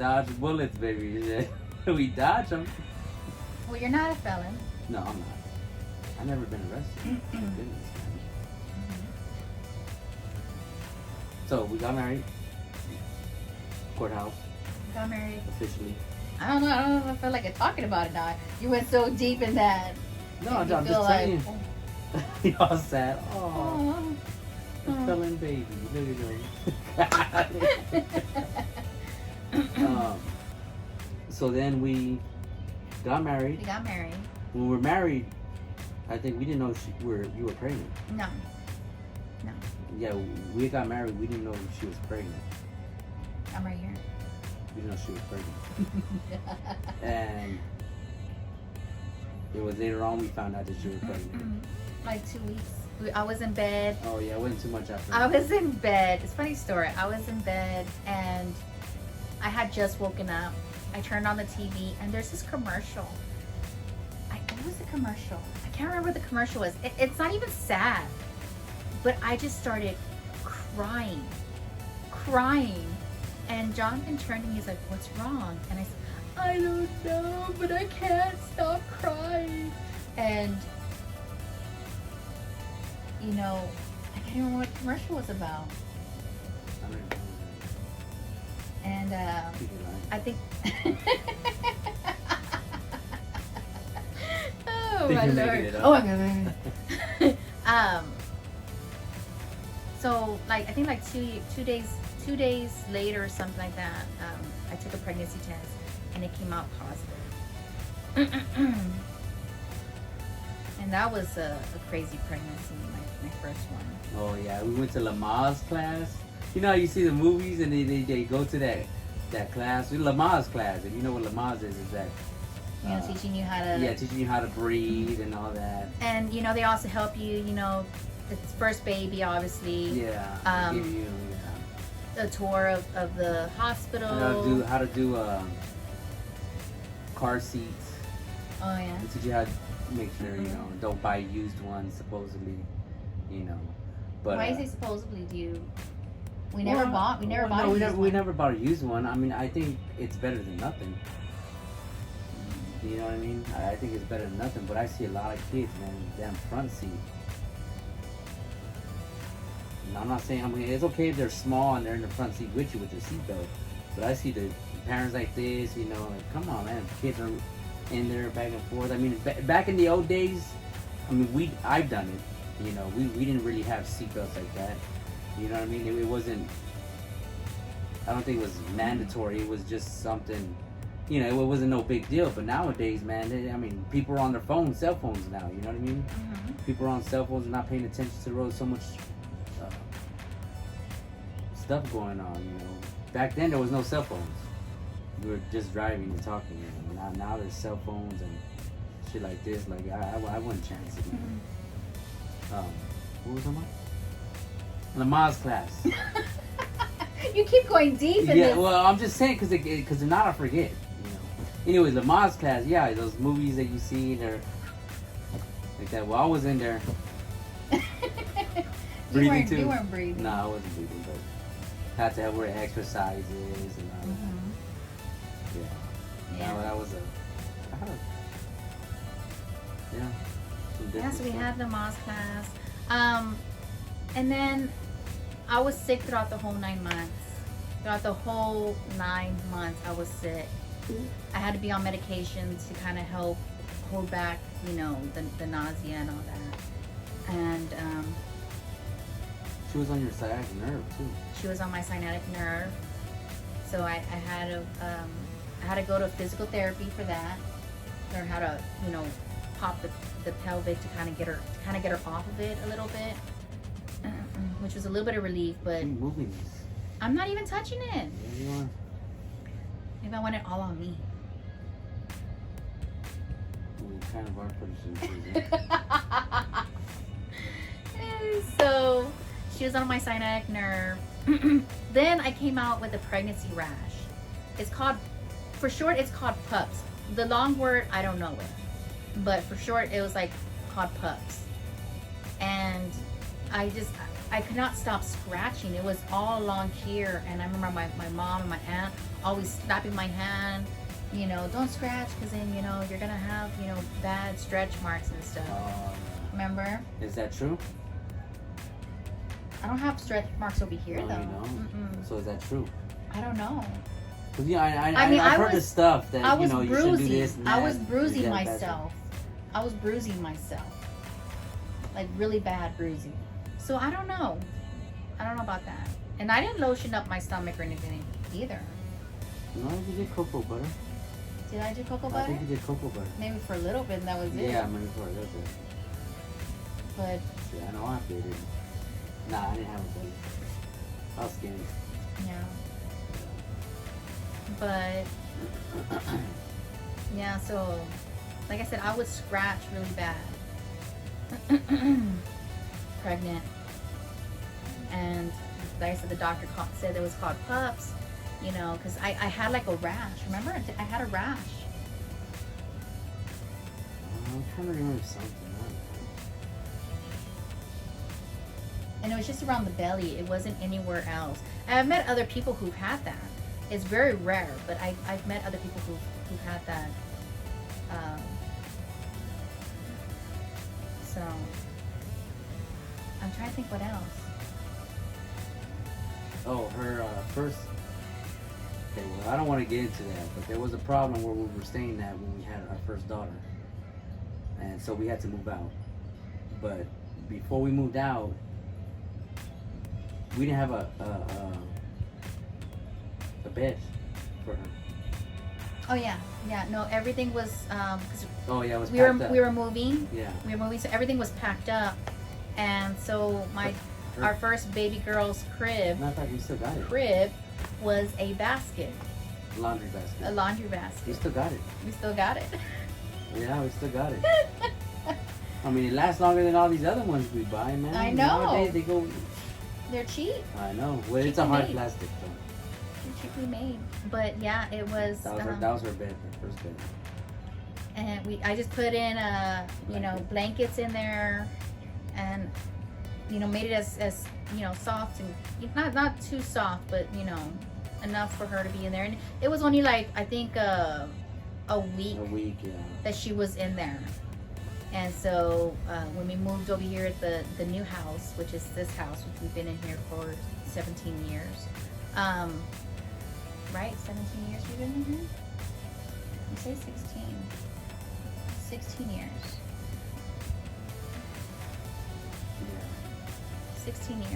dodge bullets, baby. We dodge them. Well, you're not a felon. No, I'm not. I've never been arrested. Thank goodness, man. So we got married. Courthouse, Got married. officially. I don't know if I feel like talking about it now. You went so deep in that. No, and I'm you just feel telling like, you. Y'all sad. Oh, oh. a felon baby. Look at him. So then we got married. We got married. When we were married, I think we didn't know you were pregnant. No. Yeah, we got married. We didn't know she was pregnant. I'm right here. We didn't know she was pregnant. And it was later on we found out that she was pregnant. Like 2 weeks. I was in bed. Oh yeah, it wasn't too much after. I was in bed. It's a funny story. I was in bed and I had just woken up. I turned on the TV and there's this commercial. What was the commercial? I can't remember what the commercial was. It's not even sad. But I just started crying. And Jonathan turned to me, he's like, what's wrong? And I said, I don't know, but I can't stop crying. And, you know, I can't remember what the commercial was about. I don't know. And I think... oh, Think my you're Lord. making it up. Oh, my God. So, like, I think like two days later or something like that, I took a pregnancy test and it came out positive. And that was a crazy pregnancy, my first one. Oh yeah, we went to Lamaze class. You know how you see the movies and they go to that class, Lamaze class. If you know what Lamaze is that You know, teaching you how to... yeah, teaching you how to breathe and all that. And, you know, they also help you, you know, it's first baby, obviously. Yeah. Give you A tour of the hospital. how to do car seats. Oh, yeah. They teach you how to make sure don't buy used ones supposedly, But why is it supposedly we never bought a no, used we one. never bought a used one. I mean, I think it's better than nothing. You know what I mean? I think it's better than nothing. But I see a lot of kids, man, damn front seat. And I'm not saying it's okay if they're small and they're in the front seat with you with your seatbelt. But I see the parents like this, like, come on, man, kids are in there back and forth. I mean, back in the old days, I mean, I've done it. We didn't really have seatbelts like that. You know what I mean? It wasn't. I don't think it was mandatory. It was just something. It wasn't no big deal. But nowadays, man, people are on their phones, cell phones now. You know what I mean? Mm-hmm. People are on cell phones and not paying attention to the road. So much stuff going on. Back then there was no cell phones. We were just driving and talking. Now there's cell phones and shit like this. Like I wouldn't chance it. Man. What was I talking about? Lamaze class. You keep going deep in this. Well, I'm just saying because not I forget. Anyways, Lamaze class. Yeah, those movies that you see, they're like that. Well, I was in there. Breathing too. You weren't breathing. No, I wasn't breathing, but had to have wear exercises and all that. Mm-hmm. Yeah. Yeah. That was yeah. Yeah, so we had the Moz class. And then I was sick throughout the whole 9 months. Throughout the whole 9 months, I was sick. I had to be on medication to kind of help hold back, the nausea and all that. And she was on your sciatic nerve too. She was on my sciatic nerve, so I had to go to physical therapy for that. Learn how to, pop the pelvic to kind of get her off of it a little bit, which was a little bit of relief. But Keep moving this. I'm not even touching it. Yeah, you are. Maybe I want it all on me. We kind of are pretty soon. So she was on my sciatic nerve. Then I came out with a pregnancy rash. For short, it's called PUPS. The long word, I don't know it. But for short, it was called PUPS. And I could not stop scratching. It was all along here, and I remember my mom and my aunt always slapping my hand. You know, don't scratch, because then, you know, you're gonna have, you know, bad stretch marks and stuff. Remember? Is that true? I don't have stretch marks over here, No, though. you don't? Mm-mm. So is that true? I don't know. Cause yeah, I mean, I've I heard the was- stuff that I you was know you should do bruising. this. And I that, was and bruising that, that's- myself. I was bruising myself. Like really bad bruising. So I don't know. I don't know about that. And I didn't lotion up my stomach or anything either. No, you did cocoa butter. Did I do cocoa I butter? think you did cocoa butter. Maybe for a little bit, and that was it. Yeah, maybe for a little bit. But Yeah, I know I did it. Nah, I didn't have a belly. I was skinny. yeah. But yeah, so like I said, I would scratch really bad. Pregnant. And like I said, the doctor said it was called pups, you know, because I had like a rash. Remember? I had a rash. I'm trying to remember something. And it was just around the belly. It wasn't anywhere else. And I've met other people who've had that. It's very rare, but I've met other people who've had that. So I'm trying to think what else. Oh, her first. Okay, well, I don't want to get into that, but there was a problem where we were staying at when we had our first daughter, and so we had to move out. But before we moved out, we didn't have a bed for her. Oh yeah, no, everything was because Oh yeah, it was we packed up. were moving. Yeah. We were moving, so everything was packed up, and so our first baby girl's Matter of fact, we still got it. crib was a basket, Laundry basket. a laundry We basket. still got it. We still got it. Yeah, we still got it. I mean, it lasts longer than all these other ones we buy, man. I know. Nowadays they go. They're cheap. I know. Well, it's a Cheaply hard made. plastic though. They're cheaply made. But yeah, it was. That was her bed, her first bed. And I just put in blankets in there, and made it as soft and not too soft, but enough for her to be in there. And it was only like I think a week A week, yeah. that she was in there. And so when we moved over here at the new house, which is this house, which we've been in here for 17 years, right? 17 years we've been in here? You say 16. 16 years. Yeah. 16 years.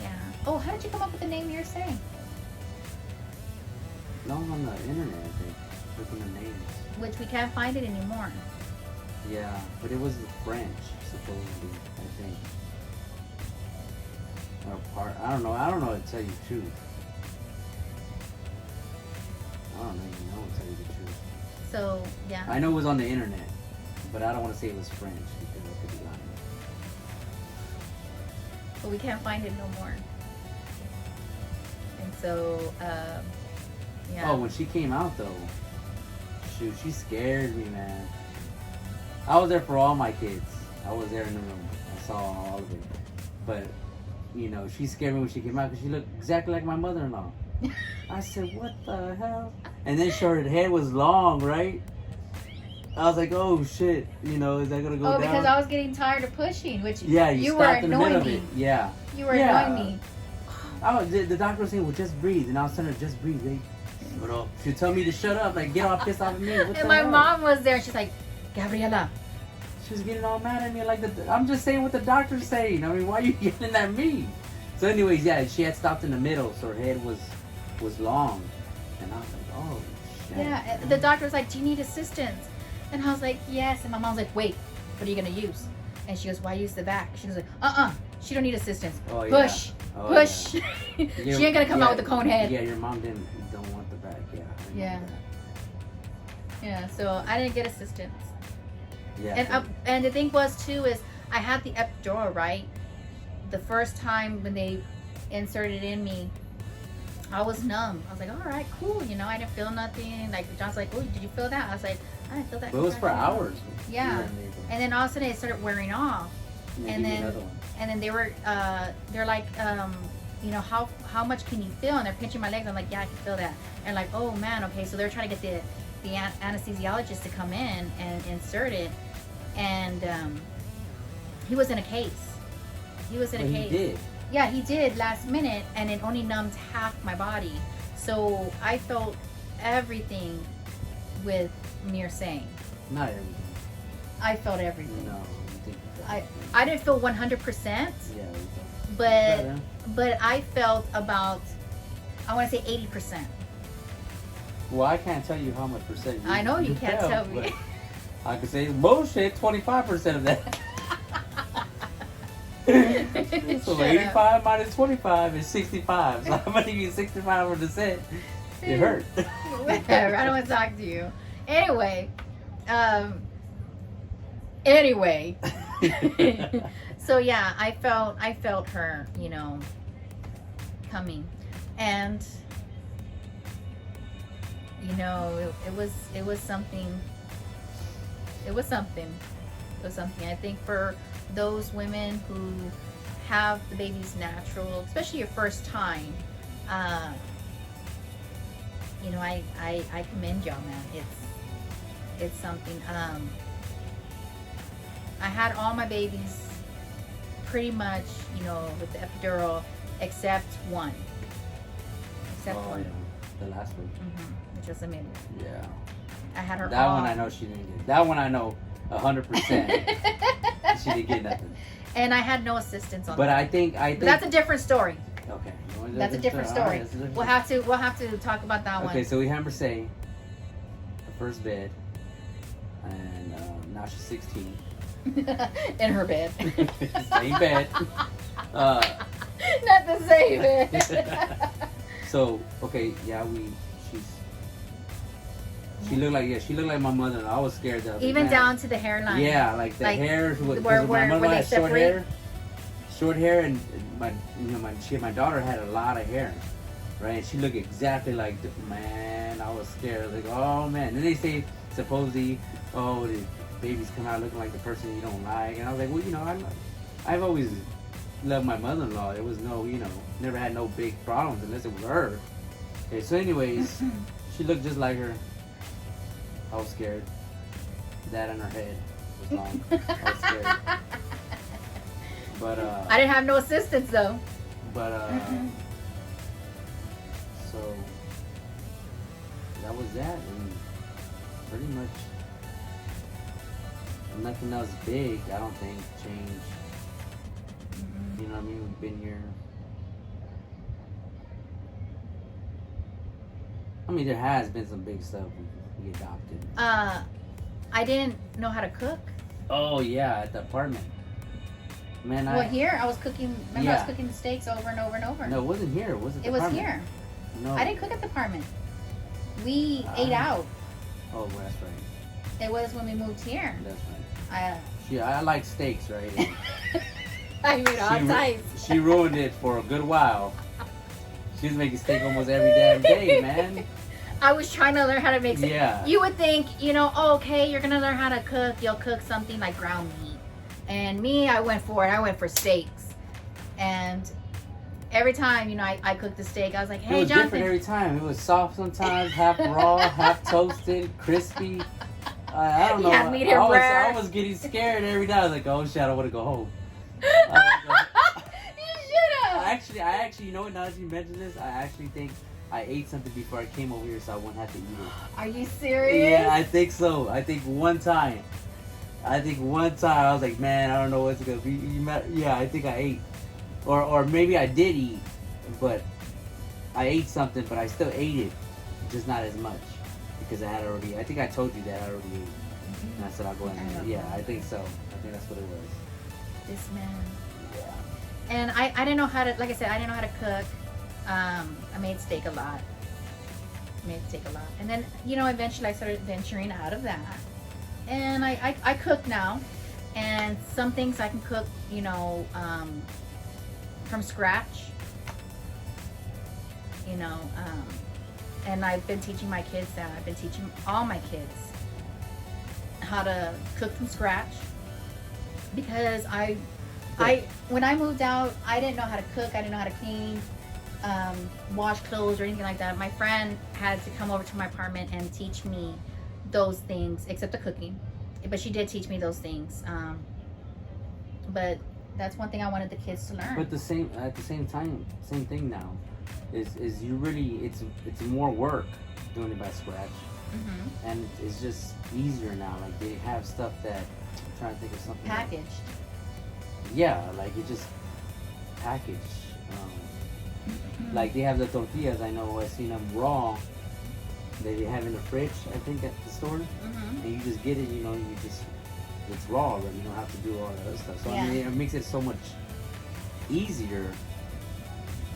Yeah. Oh, how did you come up with the name you're saying? No, on the internet, I think. Looking at names. Which we can't find it anymore. Yeah, but it was French, supposedly, I think. Or part. I don't know. I don't know to tell you the truth. I don't even know to tell you the truth. So, yeah. I know it was on the internet, but I don't want to say it was French because I could be lying. But we can't find it no more. And so, yeah. Oh, when she came out though, shoot, she scared me, man. I was there for all my kids. I was there in the room. I saw all of it. But, she scared me when she came out because she looked exactly like my mother-in-law. I said, what the hell? And then her head was long, right? I was like, oh shit, is that gonna go down? Oh, because I was getting tired of pushing, which Yeah, you were stopped in the middle annoying of me. it. Yeah. You were Yeah. annoying me. The doctor was saying, well, just breathe. And I was telling her, just breathe, babe. She would tell me to shut up, like, get all pissed off at me. What the And my hell? mom was there. She's like, Gabriela. She was getting all mad at me, like, I'm just saying what the doctor's saying. I mean, why are you yelling at me? So anyways, yeah, she had stopped in the middle, so her head was long. And I was like, oh, shit. Yeah, the doctor was like, do you need assistance? And I was like, yes. And my mom's like, wait, what are you going to use? And she goes, why use the back? She was like, she don't need assistance. Oh, yeah. Push. Oh, Push. yeah. She ain't going to come out with the cone head. Yeah, your mom don't want the back, yeah. I remember Yeah. that. Yeah, so I didn't get assistance. Yeah. And the thing was, too, is I had the epidural, right? The first time when they inserted it in me, I was numb. I was like, all right, cool. I didn't feel nothing. Like, John's like, oh, did you feel that? I was like, I didn't feel that. But it was for hours. Yeah. You were in labor. And then all of a sudden it started wearing off. And then another one. and then they're like, you know, how much can you feel? And they're pinching my legs. I'm like, yeah, I can feel that. And like, oh man, okay. So they're trying to get the anesthesiologist to come in and insert it. And he was in a case. He was in a case. He did. Yeah, he did last minute, and it only numbed half my body. So I felt everything with Mirsane. Not everything. I felt everything. No, you think you felt I didn't feel 100%, yeah, but I felt about, I want to say 80%. well, I can't tell you how much percent. I know you can't felt, tell me. but I could say it's bullshit. 25% of that. So 85 minus 25 is 65. So I'm gonna give you 65%. It hurt. Whatever. I don't want to talk to you. Anyway, anyway. So yeah, I felt her, you know, coming, and you know, it was something. It was something. I think for those women who have the babies natural, especially your first time, you know, I commend y'all, man. It's something. I had all my babies pretty much, you know, with the epidural, except one. Except one. Yeah. The last one. Which was Amelia. Yeah. I had her. That all. one I know she didn't get. That one I know 100%. She didn't get nothing. And I had no assistance on But that. I think But that's a different story. Okay. That's a different story. We'll have to talk about that one. Okay, so we have Mercedes, the first bed, and now she's 16. In her bed. Same bed. Not the same bed. So okay, yeah, she looked like my mother. I was scared that even down to the hairline. Yeah, like the hair. Where my mother they had separate. short hair, and my daughter had a lot of hair, right? She looked exactly like man. I was scared. Like, oh man. Then they say supposedly, oh, the babies come out looking like the person you don't like, and I was like, well, you know, I've always loved my mother-in-law. There was no, you know, never had no big problems unless it was her. Okay, so anyways, she looked just like her. I was scared. That in her head was long. I was scared. But I didn't have no assistance though. But so that was that, and pretty much nothing else big. I don't think changed. You know what I mean? We've been here. I mean, there has been some big stuff we adopted. I didn't know how to cook. Oh yeah, at the apartment. Man, Well, here I was cooking. Remember, I Yeah. was cooking the steaks over and over and over. No, it wasn't here. It was at the it was apartment. here. No. I didn't cook at the apartment. We ate out. Oh, well, that's right. It was when we moved here. That's right. I like steaks, right? I mean, all types. She ruined it for a good while. She was making steak almost every damn day, man. I was trying to learn how to make steak. Yeah. You would think, you know, oh, okay, you're gonna learn how to cook. You'll cook something like ground meat. And me, I went for it. I went for steaks. And every time, you know, I cooked the steak, I was like, hey, it was Jonathan. different every time. It was soft sometimes, half raw, half toasted, crispy. I don't know. You had medium rare. I was getting scared every day. I was like, oh shit, I don't want to go home. You should have. I actually, you know what? Now that you mention this, I actually think I ate something before I came over here, so I wouldn't have to eat it. Are you serious? Yeah, I think so. I think one time I was like, man, I don't know what's gonna be. Yeah, I think I ate, or maybe I did eat, but I ate something, but I still ate it, just not as much because I had already. I think I told you that I already ate, and I said I'll go in. Yeah, I think so. I think that's what it was. This man. Yeah. And I didn't know how to, like I said, I didn't know how to cook. I made steak a lot. And then, you know, eventually I started venturing out of that. And I cook now. And some things I can cook, you know, from scratch. You know, and I've been teaching my kids that. I've been teaching all my kids how to cook from scratch. Because When I moved out, I didn't know how to cook. I didn't know how to clean, wash clothes or anything like that. My friend had to come over to my apartment and teach me those things, except the cooking. But she did teach me those things. But that's one thing I wanted the kids to learn. But at the same time, same thing now, is you really it's more work doing it by scratch, and it's just easier now. Like they have stuff that I'm trying to think of something Packaged. Yeah, like it just packaged. Like they have the tortillas. I know I've seen them raw. They have in the fridge, I think, at the store, and you just get it. You know, it's raw already. You don't have to do all that other stuff. So I mean, it makes it so much easier.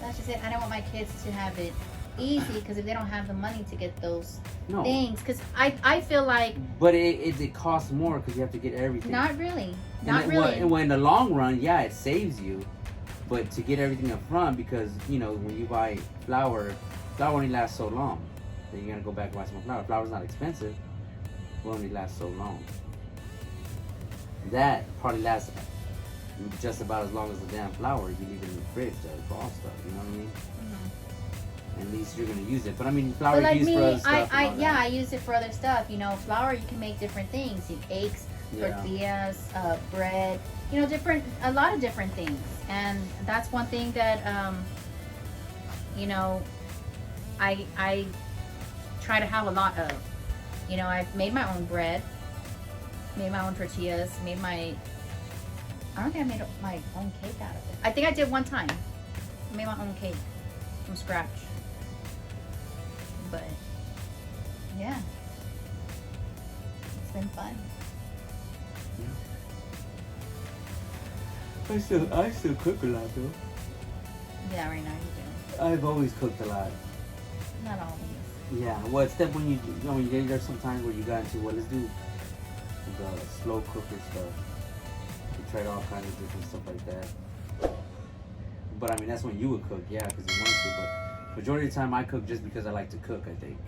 That's just it. I don't want my kids to have it easy because if they don't have the money to get those things, because I feel like. But it costs more because you have to get everything. Not really. Not really. Well, in the long run, yeah, it saves you. But to get everything up front, because you know when you buy flour only lasts so long. Then you're gonna go back and buy some more flour. Flour's not expensive. It only lasts so long. That probably lasts just about as long as the damn flour if you leave it in the fridge, the raw stuff. You know what I mean? At least you're gonna use it. But I mean, flour like is used for other stuff. I use it for other stuff. You know, flour you can make different things. Cakes, tortillas, bread. You know, a lot of different things. And that's one thing that you know, I try to have a lot of. You know, I've made my own bread, made my own tortillas, I don't think I made my own cake out of it. I think I did one time. I made my own cake from scratch. But yeah, it's been fun. I still cook a lot though. Yeah, right now you do. I've always cooked a lot. Not always. Yeah, well, except when there's some times where you got into, let's do the slow cooker stuff. We tried all kinds of different stuff like that. But I mean, that's when you would cook, yeah, because you wanted to. But majority of the time I cook just because I like to cook, I think.